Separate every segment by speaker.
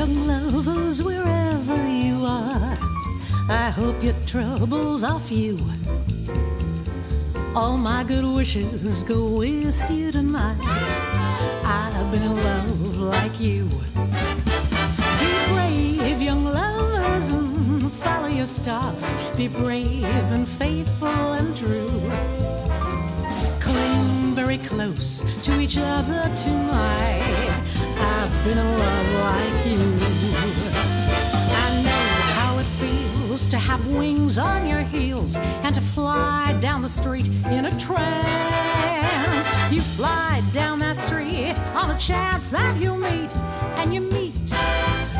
Speaker 1: young lovers, wherever you are, I hope your trouble's off you. All my good wishes go with you tonight. I've been in love like you. Be brave, young lovers, and follow your stars. Be brave and faithful and true. Cling very close to each other tonight. I've been in love like you. I know how it feels to have wings on your heels and to fly down the street in a trance. You fly down that street on a chance that you'll meet, and you meet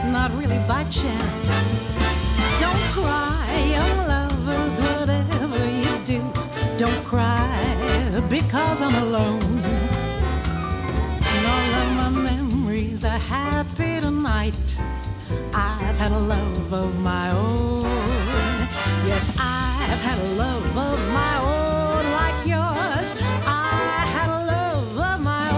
Speaker 1: not really by chance. Don't cry, young lovers, whatever you do. Don't cry because I'm alone. And all of my memories are happy tonight. I've had a love of my own. Yes, I've had a love of my own like yours. I had a love of my own.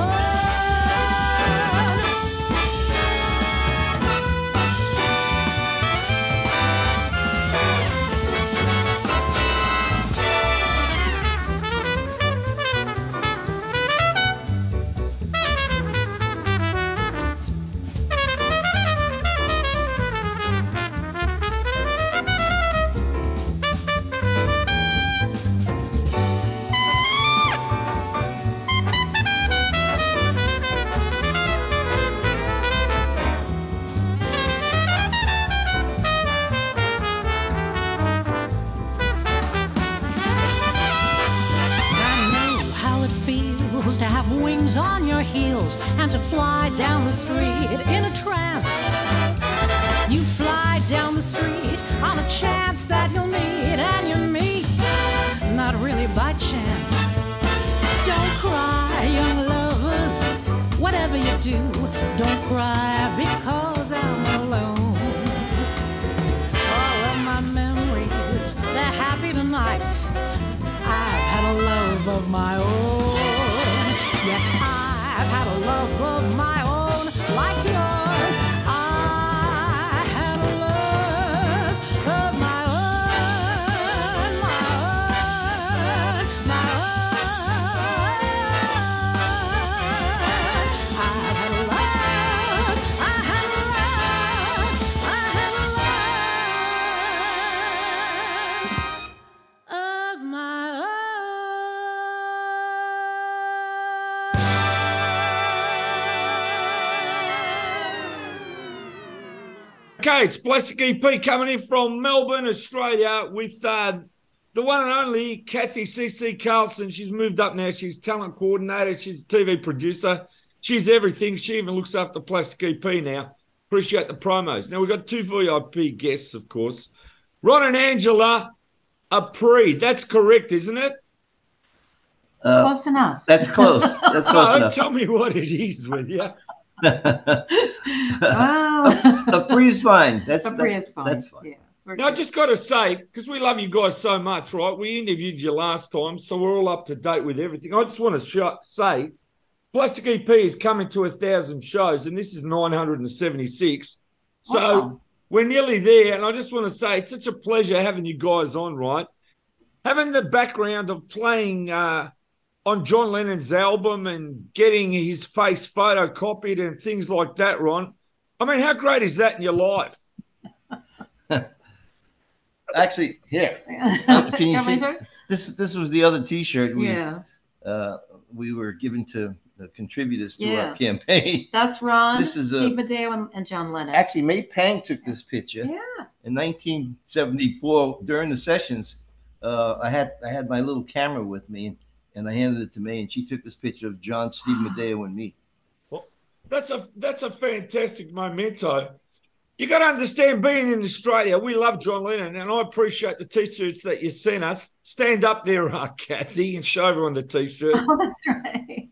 Speaker 1: To have wings on your heels and to fly down the street in a trance. You fly down the street on a chance that you'll meet, and you meet not really by chance. Don't cry, young lovers, whatever you do. Don't cry because I'm alone. All of my memories, they're happy tonight. I've had a love of my own. Yes, I've had a love of my own like yours. I had a love of my own, my own, my own. I had a love, I had a love, I had a love of my own.
Speaker 2: Okay, it's Plastic EP coming in from Melbourne, Australia, with the one and only CATHY CC CARLSON. She's moved up now. She's talent coordinator. She's a TV producer. She's everything. She even looks after Plastic EP now. Appreciate the promos. Now, we've got two VIP guests, of course. Ron and Angela APREA. That's correct, isn't it?
Speaker 3: Close enough.
Speaker 4: That's close. That's close enough.
Speaker 2: Tell me what it is with you.
Speaker 4: APREA's fine.
Speaker 3: APREA's fine.
Speaker 4: That's fine.
Speaker 3: Yeah,
Speaker 2: now, I just got to say, because we love you guys so much, right? We interviewed you last time, so we're all up to date with everything. I just want to say, Plastic EP is coming to 1,000 shows, and this is 976. So we're nearly there, and I just want to say it's such a pleasure having you guys on, right? Having the background of playing on John Lennon's album and getting his face photocopied and things like that, Ron. I mean, how great is that in your life?
Speaker 4: Actually, here. Can you see? This was the other T-shirt we were given to the contributors to our campaign.
Speaker 3: That's Ron,
Speaker 4: this is
Speaker 3: Steve Maddeo, and John Lennon.
Speaker 4: Actually, May Pang took this picture. Yeah. In 1974, during the sessions, I had my little camera with me, and I handed it to May, and she took this picture of John, Steve Maddeo, and me.
Speaker 2: Well, that's a fantastic memento. You got to understand, being in Australia, we love John Lennon, and I appreciate the T-shirts that you sent us. Stand up there, CATHY, and show everyone the T-shirt.
Speaker 3: Oh, that's right.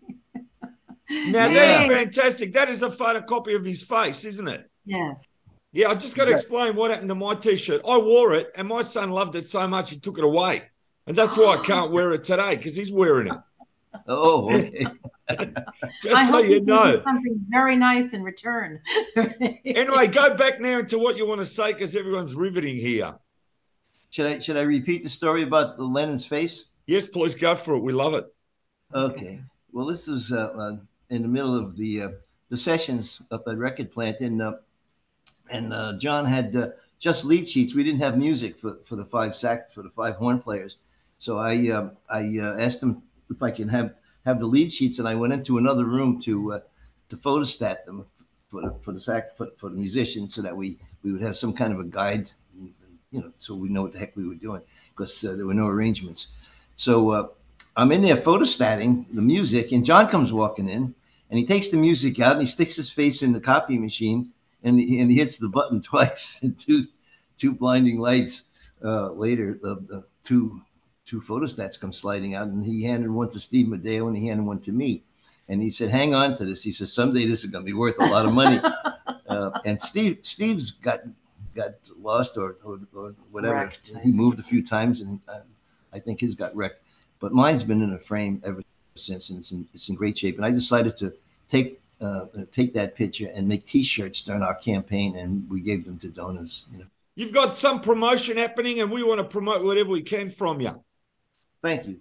Speaker 2: Now, that is fantastic. That is a photocopy of his face, isn't it?
Speaker 3: Yes.
Speaker 2: Yeah, I just got to explain what happened to my T-shirt. I wore it, and my son loved it so much he took it away. And that's why I can't wear it today, because he's wearing it.
Speaker 4: Oh, okay.
Speaker 2: Just so
Speaker 3: hope
Speaker 2: you
Speaker 3: can
Speaker 2: know.
Speaker 3: do something very nice in return.
Speaker 2: Anyway, go back now into what you want to say because everyone's riveting here.
Speaker 4: Should I repeat the story about the Lennon's face?
Speaker 2: Yes, please go for it. We love it.
Speaker 4: Okay. Well, this is in the middle of the sessions up at Record Plant, and John had just lead sheets. We didn't have music for the five horn players, so I asked him if I can have the lead sheets, and I went into another room to photostat them for the musicians, so that we would have some kind of a guide, so we know what the heck we were doing, because there were no arrangements. So I'm in there photostatting the music, and John comes walking in, and he takes the music out, and he sticks his face in the copy machine, and he hits the button twice, and two blinding lights later, the two photostats come sliding out, and he handed one to Steve Medeo, and he handed one to me, and he said, "Hang on to this." He says, "Someday this is going to be worth a lot of money." And Steve's got lost or whatever.
Speaker 3: Wrecked.
Speaker 4: He moved a few times, and I think his got wrecked. But mine's been in a frame ever since, and it's in great shape. And I decided to take that picture and make T-shirts during our campaign, and we gave them to donors.
Speaker 2: You've got some promotion happening, and we want to promote whatever we can from you.
Speaker 4: Thank you.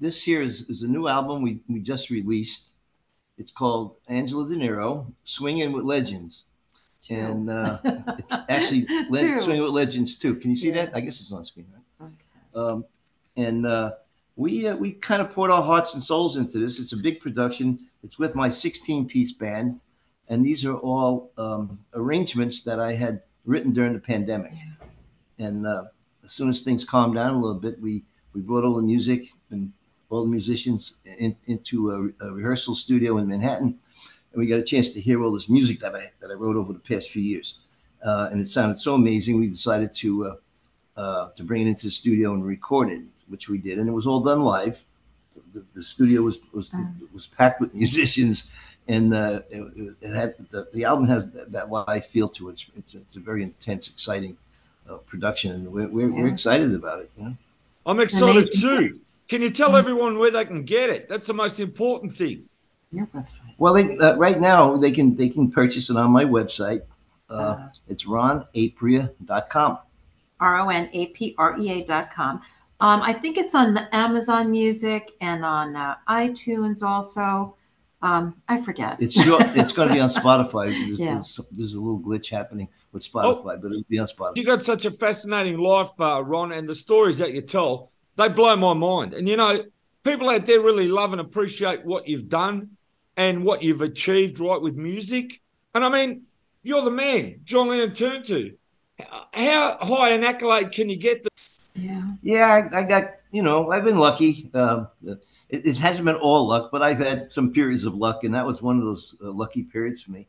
Speaker 4: This here is a new album we just released. It's called Angela DeNIRO, Swinging with Legends. And it's actually Swinging with Legends 2. Can you see that? I guess it's on screen, right? Okay. And we kind of poured our hearts and souls into this. It's a big production. It's with my 16-piece band. And these are all arrangements that I had written during the pandemic. And as soon as things calmed down a little bit, we brought all the music and all the musicians into a rehearsal studio in Manhattan, and we got a chance to hear all this music that I wrote over the past few years, and it sounded so amazing. We decided to bring it into the studio and record it, which we did, and it was all done live. The studio was packed with musicians, and it had the album has that live feel to it. It's a very intense, exciting production, and we're excited about it.
Speaker 2: I'm excited too. Can you tell everyone where they can get it? That's the most important thing.
Speaker 3: Your website.
Speaker 4: Well, right now they can purchase it on my website. It's ronaprea.com.
Speaker 3: RONAPREA.com. I think it's on Amazon Music and on iTunes also. I forget.
Speaker 4: It's going to be on Spotify. There's a little glitch happening with Spotify, but it'll be on Spotify.
Speaker 2: You got such a fascinating life, Ron, and the stories that you tell, they blow my mind. And, people out there really love and appreciate what you've done and what you've achieved, right, with music. And, I mean, you're the man John Lennon turned to. How high an accolade can you get?
Speaker 4: Yeah, I got, I've been lucky. It hasn't been all luck, but I've had some periods of luck, and that was one of those lucky periods for me.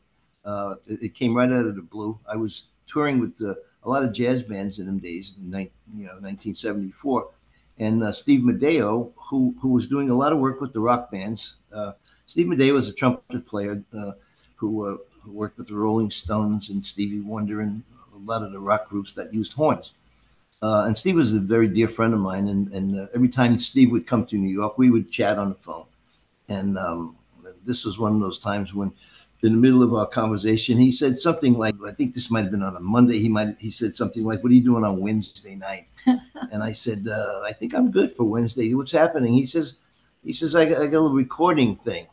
Speaker 4: It came right out of the blue. I was touring with a lot of jazz bands in them days, in 1974, and Steve Medeo, who was doing a lot of work with the rock bands. Steve Medeo was a trumpet player who worked with the Rolling Stones and Stevie Wonder and a lot of the rock groups that used horns. And Steve was a very dear friend of mine, and every time Steve would come to New York, we would chat on the phone. And this was one of those times when, in the middle of our conversation, he said something like, I think this might have been on a Monday, he said something like, "What are you doing on Wednesday night?" And I said, "I think I'm good for Wednesday. What's happening?" He says, I got a little recording thing.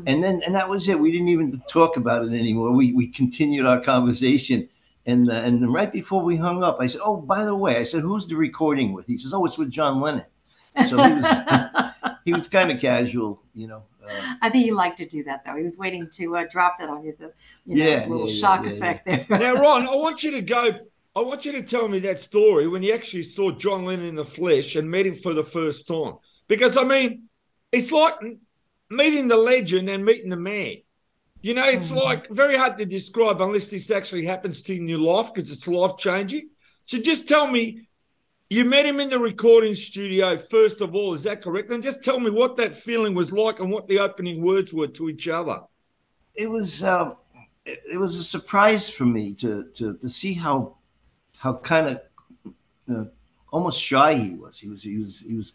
Speaker 4: And that was it. We didn't even talk about it anymore. We continued our conversation. And right before we hung up, I said, "Oh, by the way," I said, "who's the recording with?" He says, "Oh, it's with John Lennon." So he was kind of casual,
Speaker 3: I think he liked to do that, though. He was waiting to drop that on you, little shock effect there.
Speaker 2: Now, Ron, I want you to tell me that story when you actually saw John Lennon in the flesh and met him for the first time. Because, I mean, it's like meeting the legend and meeting the man. It's like very hard to describe unless this actually happens to you in your life because it's life-changing. So just tell me, you met him in the recording studio, first of all, is that correct? And just tell me what that feeling was like and what the opening words were to each other.
Speaker 4: It was a surprise for me to see how kind of almost shy he was. He was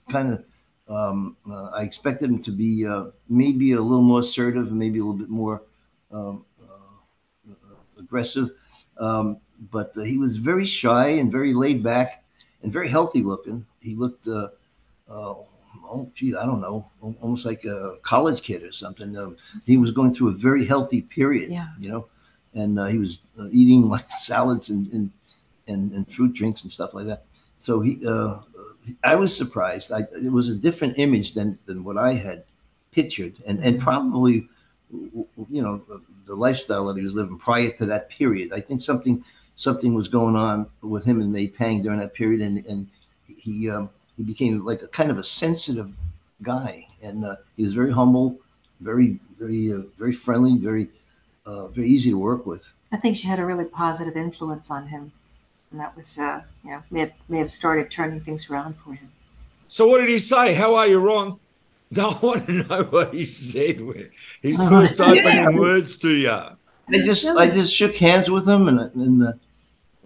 Speaker 4: kind of I expected him to be maybe a little more assertive, maybe a little bit more aggressive. But he was very shy and very laid back and very healthy looking. He looked, oh, gee, I don't know, almost like a college kid or something. He was going through a very healthy period, you know, and he was eating like salads and fruit drinks and stuff like that. So I was surprised. It was a different image than what I had pictured, and probably, you know, the lifestyle that he was living prior to that period. I think something was going on with him and May Pang during that period, and he became like a kind of a sensitive guy, and he was very humble, very friendly, very easy to work with.
Speaker 3: I think she had a really positive influence on him, and that was, you know, may have started turning things around for him.
Speaker 2: So what did he say? How are you, Ron? No, I want to know what he said. His first opening words to you.
Speaker 4: I just shook hands with him, and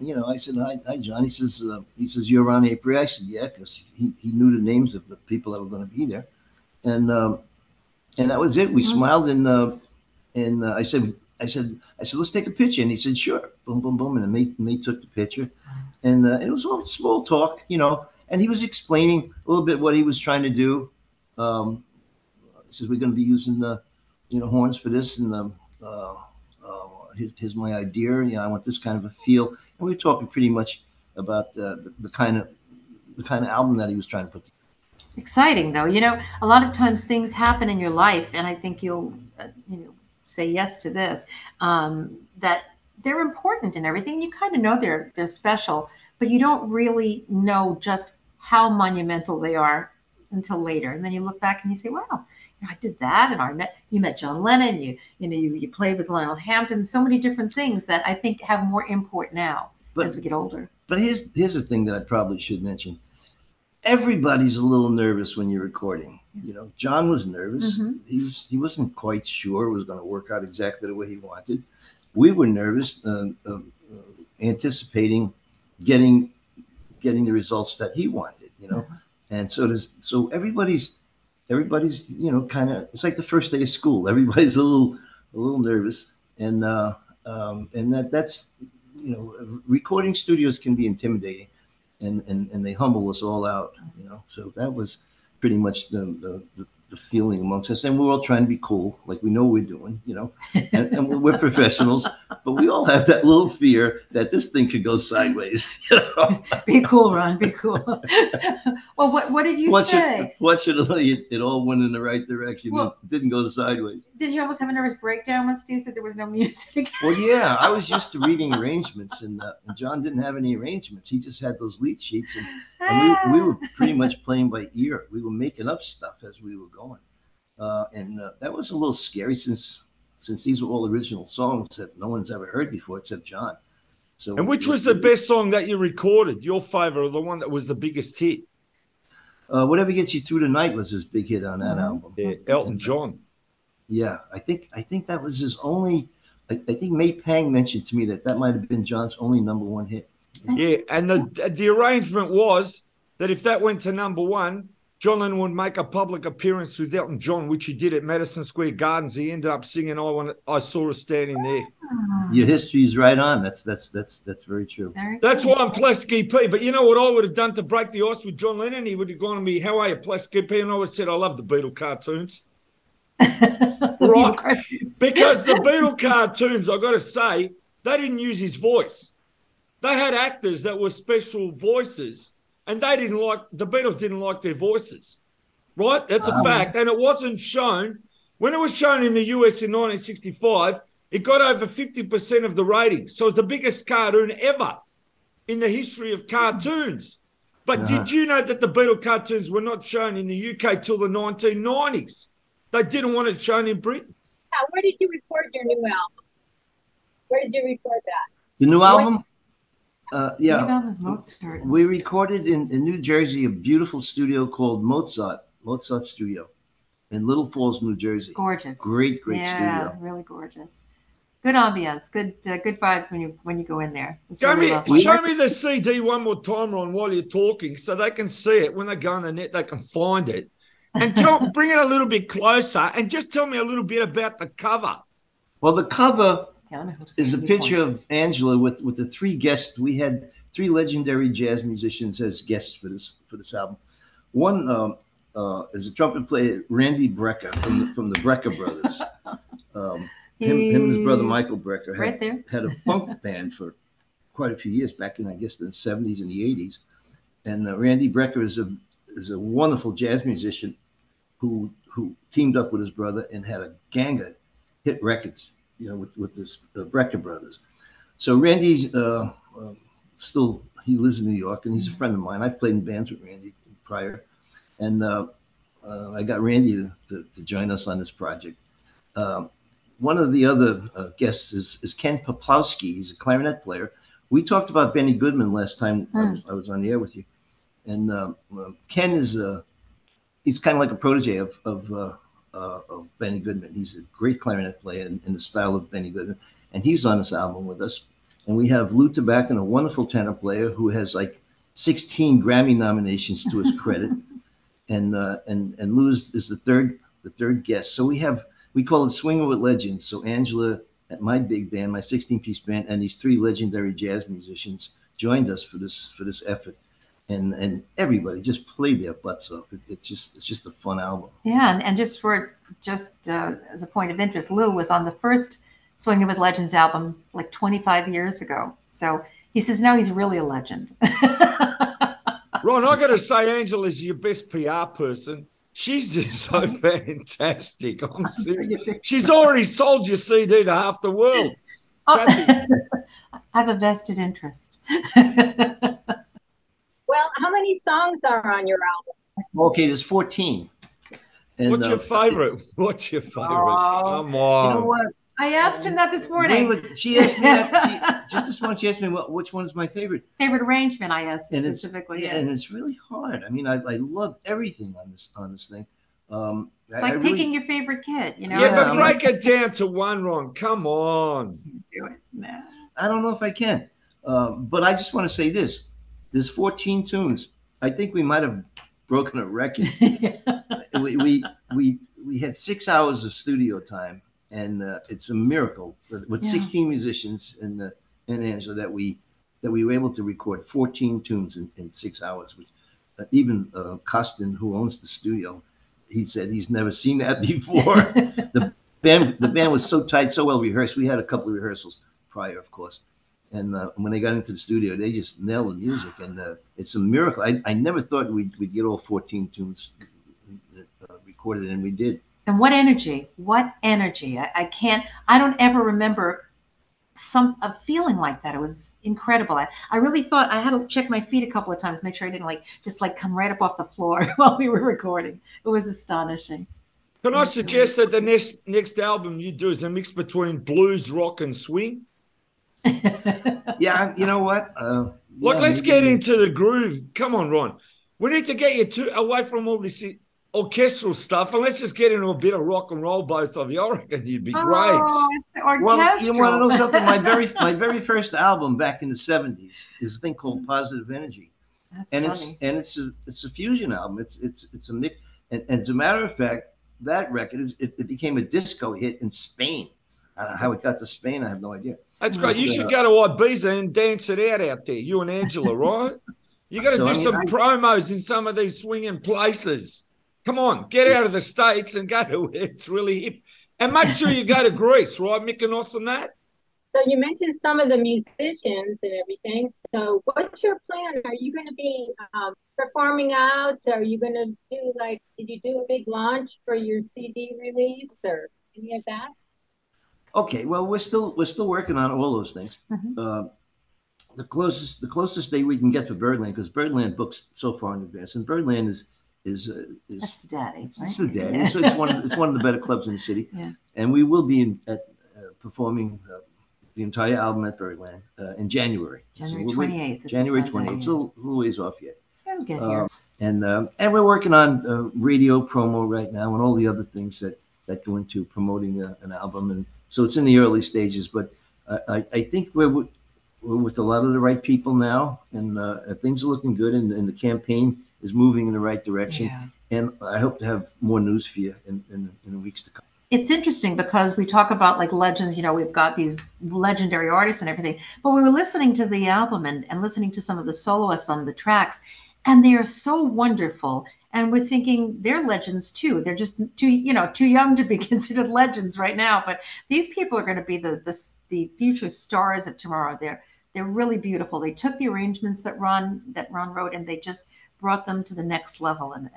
Speaker 4: you know, I said, hi, John. He says, you're on APREA. I said, yeah, because he knew the names of the people that were going to be there, and that was it. We smiled, and I said, let's take a picture, and he said, sure. Boom, boom, boom, and May took the picture, and it was all small talk, you know, and he was explaining a little bit what he was trying to do. He says, we're going to be using the, you know, horns for this, and here's my idea. You know, I want this kind of a feel, and we were talking pretty much about the kind of album that he was trying to put together.
Speaker 3: Exciting, though. You know, a lot of times things happen in your life, and I think you'll, you know, say yes to this, that they're important and everything. You kind of know they're special, but you don't really know just how monumental they are until later. And then you look back and you say, wow, you know, I did that, and you met John Lennon, you played with Lionel Hampton, so many different things that I think have more import now as we get older.
Speaker 4: But here's the thing that I probably should mention. Everybody's a little nervous when you're recording. You know, John was nervous. He wasn't quite sure it was going to work out exactly the way he wanted. We were nervous, anticipating getting the results that he wanted. You know, and so everybody's you know, kind of, it's like the first day of school. Everybody's a little nervous, and that's, you know, recording studios can be intimidating. And they humble us all out, you know. So that was pretty much the feeling amongst us, and we're all trying to be cool, like we know what we're doing, you know. And we're professionals, but we all have that little fear that this thing could go sideways. You know?
Speaker 3: Be cool, Ron. Be cool. Well, what did you say?
Speaker 4: Fortunately, it all went in the right direction. Well, it didn't go sideways.
Speaker 3: Did you almost have a nervous breakdown when Stu said there was no music?
Speaker 4: Well, yeah, I was used to reading arrangements, and John didn't have any arrangements. He just had those lead sheets, and we were pretty much playing by ear. We were making up stuff as we were going. And that was a little scary since these were all original songs that no one's ever heard before except John. So,
Speaker 2: and which was the best song that you recorded? Your favorite, or the one that was the biggest hit?
Speaker 4: Whatever Gets You Through the Night was his big hit on that album.
Speaker 2: Yeah, Elton John.
Speaker 4: Yeah, I think that was his only. I think May Pang mentioned to me that might have been John's only #1 hit.
Speaker 2: Yeah, and the arrangement was that if that went to #1, John Lennon would make a public appearance with Elton John, which he did at Madison Square Gardens. He ended up singing I Saw Her Standing There.
Speaker 4: Your history's right on. That's very true.
Speaker 2: That's why I'm Plastic EP. But you know what I would have done to break the ice with John Lennon? He would have gone to me, how are you, Plastic EP? And I would have said, I love the Beatle cartoons. Right? Because the Beatle cartoons, I got to say, they didn't use his voice. They had actors that were special voices, and the Beatles didn't like their voices, right? That's a fact. And it wasn't shown. When it was shown in the US in 1965, it got over 50% of the ratings. So it's the biggest cartoon ever in the history of cartoons. But did you know that the Beatle cartoons were not shown in the UK till the 1990s? They didn't want it shown in Britain.
Speaker 5: Now, where did you record your new album? Where did you record that?
Speaker 4: The new album?
Speaker 3: Yeah, Mozart.
Speaker 4: We recorded in New Jersey, a beautiful studio called Mozart Studio in Little Falls, New Jersey.
Speaker 3: Gorgeous.
Speaker 4: Great studio.
Speaker 3: Yeah, really gorgeous. Good ambiance, good vibes when you go in there.
Speaker 2: Show me the CD one more time, Ron, while you're talking, so they can see it. When they go on the net, they can find it. And bring it a little bit closer and just tell me a little bit about the cover.
Speaker 4: Well, the cover is a picture of Angela with the three guests. We had three legendary jazz musicians as guests for this album. One is a trumpet player, Randy Brecker from the Brecker Brothers. Him and his brother Michael Brecker had a funk band for quite a few years back in, I guess, the 70s and the 80s. And Randy Brecker is a wonderful jazz musician who teamed up with his brother and had a gang of hit records, with this Brecker Brothers. So Randy's he lives in New York, and he's a friend of mine. I've played in bands with Randy prior, and I got Randy to join us on this project. One of the other guests is Ken Poplowski. He's a clarinet player. We talked about Benny Goodman last time I was on the air with you, and Ken he's kind of like a protege of Benny Goodman. He's a great clarinet player in the style of Benny Goodman, and he's on this album with us. And we have Lou Tabakin, a wonderful tenor player who has like 16 Grammy nominations to his credit, and Lou is the third guest. So we call it Swinging with Legends. So Angela, at my big band, my 16-piece band, and these three legendary jazz musicians joined us for this effort. And everybody just played their butts off. It's just a fun album.
Speaker 3: Yeah, and just as a point of interest, Lou was on the first Swinging with Legends album like 25 years ago. So he says now he's really a legend.
Speaker 2: Ron, I got to say, Angela's your best PR person. She's just so fantastic. I'm serious. She's already sold your CD to half the world.
Speaker 3: I have a vested interest.
Speaker 5: Well, how many songs are on your album?
Speaker 4: Okay, there's 14. And,
Speaker 2: what's your favorite? What's your favorite? Come on.
Speaker 4: You know what?
Speaker 3: I asked him that this morning.
Speaker 4: She asked me that. Just this morning, she asked me which one is my favorite.
Speaker 3: Favorite arrangement, I asked specifically.
Speaker 4: And it's really hard. I mean, I love everything on this thing.
Speaker 3: It's like picking your favorite kid,
Speaker 2: Yeah, but break it down to one, Ron. Come on.
Speaker 3: Do it. No.
Speaker 4: I don't know if I can. But I just want to say this. There's 14 tunes. I think we might have broken a record. We had 6 hours of studio time, and it's a miracle with 16 musicians and Angela that we were able to record 14 tunes in 6 hours. Which even Costin, who owns the studio, he said he's never seen that before. The band was so tight, so well rehearsed. We had a couple of rehearsals prior, of course. And when they got into the studio, they just nailed the music, and it's a miracle. I never thought we'd get all 14 tunes recorded, and we did.
Speaker 3: And what energy! What energy! I don't ever remember a feeling like that. It was incredible. I really thought I had to check my feet a couple of times, make sure I didn't just come right up off the floor while we were recording. It was astonishing.
Speaker 2: Can I suggest that the next album you do is a mix between blues, rock, and swing?
Speaker 4: Yeah, you know what?
Speaker 2: Look, let's get into the groove. Come on, Ron. We need to get you away from all this orchestral stuff, and let's just get into a bit of rock and roll, both of you. I reckon you'd be great.
Speaker 4: Well, you want to know something? My very first album back in the 70s is a thing called Positive Energy.
Speaker 3: That's funny.
Speaker 4: It's a fusion album. It's a mix. And as a matter of fact, that record it became a disco hit in Spain. I don't know how it got to Spain. I have no idea.
Speaker 2: That's great. You should go to Ibiza and dance it out there, you and Angela, right? You got to do some promos in some of these swinging places. Come on, get out of the States and go to where it's really hip. And make sure you go to Greece, right, Mykonos and that?
Speaker 5: So you mentioned some of the musicians and everything. So what's your plan? Are you going to be performing out? Are you going to do did you do a big launch for your CD release or any of that?
Speaker 4: Okay, well, we're still working on all those things. Mm-hmm. The closest day we can get for Birdland, because Birdland books so far in advance, and Birdland is
Speaker 3: that's the daddy.
Speaker 4: It's the daddy. Yeah. So it's one of the better clubs in the city.
Speaker 3: Yeah.
Speaker 4: And we will be performing the entire album at Birdland in January.
Speaker 3: January 28th.
Speaker 4: January 28th. It's a little ways off yet.
Speaker 3: It'll get here.
Speaker 4: And we're working on radio promo right now and all the other things that go into promoting an album. And so it's in the early stages, but I think we're with a lot of the right people now, and things are looking good. And the campaign is moving in the right direction.
Speaker 3: Yeah.
Speaker 4: And I hope to have more news for you in the weeks to come.
Speaker 3: It's interesting because we talk about like legends, you know, we've got these legendary artists and everything, but we were listening to the album and listening to some of the soloists on the tracks, and they are so wonderful. And we're thinking they're legends too. They're just too young to be considered legends right now. But these people are going to be the future stars of tomorrow. They're really beautiful. They took the arrangements that Ron wrote and they just brought them to the next level. And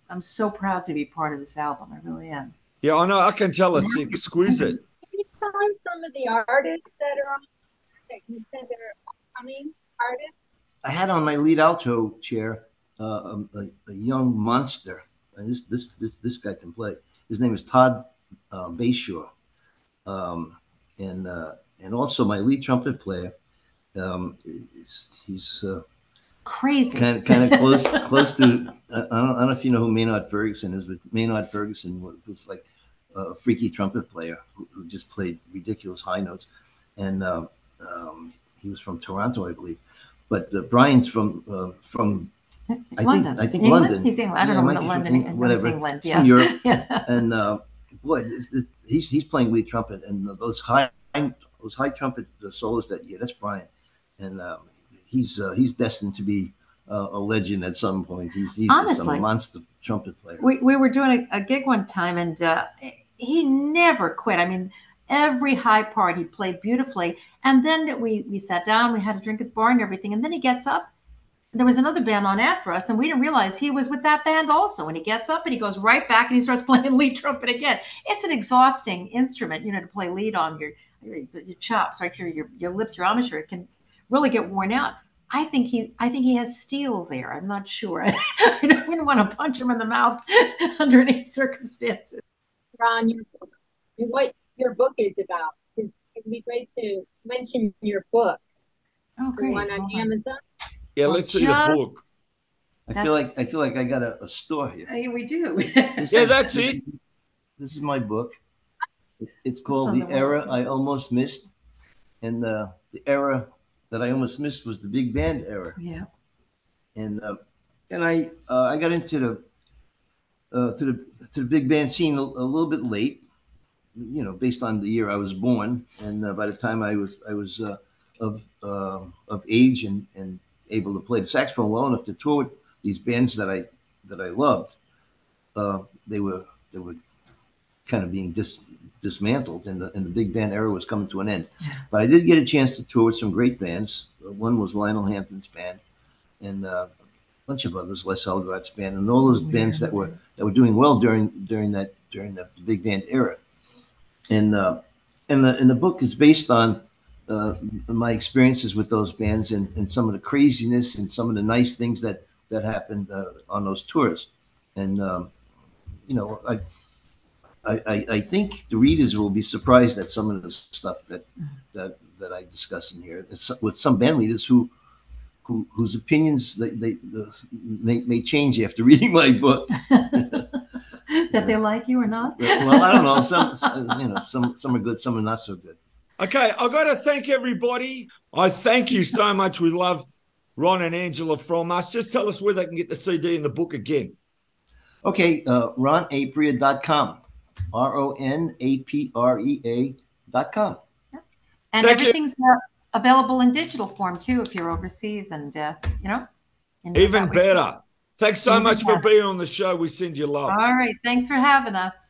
Speaker 3: I'm so proud to be part of this album. I really am.
Speaker 2: Yeah, I know. I can tell it's exquisite.
Speaker 5: Can you find some of the artists that are on that you said they're upcoming artists?
Speaker 4: I had on my lead alto chair a young monster. And this guy can play. His name is Todd Bayshore, and also my lead trumpet player. He's
Speaker 3: crazy,
Speaker 4: kind of close to. I don't know if you know who Maynard Ferguson is, but Maynard Ferguson was like a freaky trumpet player who just played ridiculous high notes, and he was from Toronto, I believe. But Brian's from
Speaker 3: London.
Speaker 4: I think
Speaker 3: England?
Speaker 4: London.
Speaker 3: He's England. I don't know what London.
Speaker 4: Whatever.
Speaker 3: England. Yeah.
Speaker 4: From Europe.
Speaker 3: Yeah.
Speaker 4: And boy, he's playing lead trumpet, and those high trumpet solos that's Brian, and he's destined to be a legend at some point. He's just a monster trumpet player.
Speaker 3: We were doing a gig one time, and he never quit. I mean, every high part he played beautifully. And then we sat down, we had a drink at the bar and everything. And then he gets up. There was another band on after us, and we didn't realize he was with that band also. And he gets up and he goes right back and he starts playing lead trumpet again. It's an exhausting instrument, to play lead on your chops, right? Your lips, your embouchure. It can really get worn out. I think he has steel there. I'm not sure. I wouldn't want to punch him in the mouth under any circumstances.
Speaker 5: Ron, what your book is about. It would be great to mention your book.
Speaker 3: Oh, great.
Speaker 5: The one on Amazon.
Speaker 2: Yeah, let's see the book.
Speaker 4: I feel like I got a store here.
Speaker 3: Yeah, we do.
Speaker 2: That's it.
Speaker 4: This is my book. It's called The Era I Almost Missed, and the era that I almost missed was the big band era.
Speaker 3: Yeah.
Speaker 4: And I got into the big band scene a little bit late, based on the year I was born, and by the time I was of age and able to play the saxophone well enough to tour with these bands that I loved, they were kind of being dismantled, and the big band era was coming to an end. But I did get a chance to tour with some great bands. One was Lionel Hampton's band, and a bunch of others, Les Elgart's band, and all those bands that were doing well during the big band era. And the book is based on my experiences with those bands and some of the craziness and some of the nice things that happened on those tours. And I think the readers will be surprised at some of the stuff that I discuss in here. With some band leaders whose opinions may change after reading my book.
Speaker 3: That they like you or not?
Speaker 4: Well, I don't know. Some are good, some are not so good.
Speaker 2: Okay, I've got to thank everybody. I thank you so much. We love Ron and Angela from us. Just tell us where they can get the CD and the book again.
Speaker 3: And
Speaker 4: Okay, ronaprea.com. RONAPREA.com.
Speaker 3: thank everything's available in digital form too if you're overseas, and
Speaker 2: even better. Thanks so much for being on the show. We send you love.
Speaker 3: All right. Thanks for having us.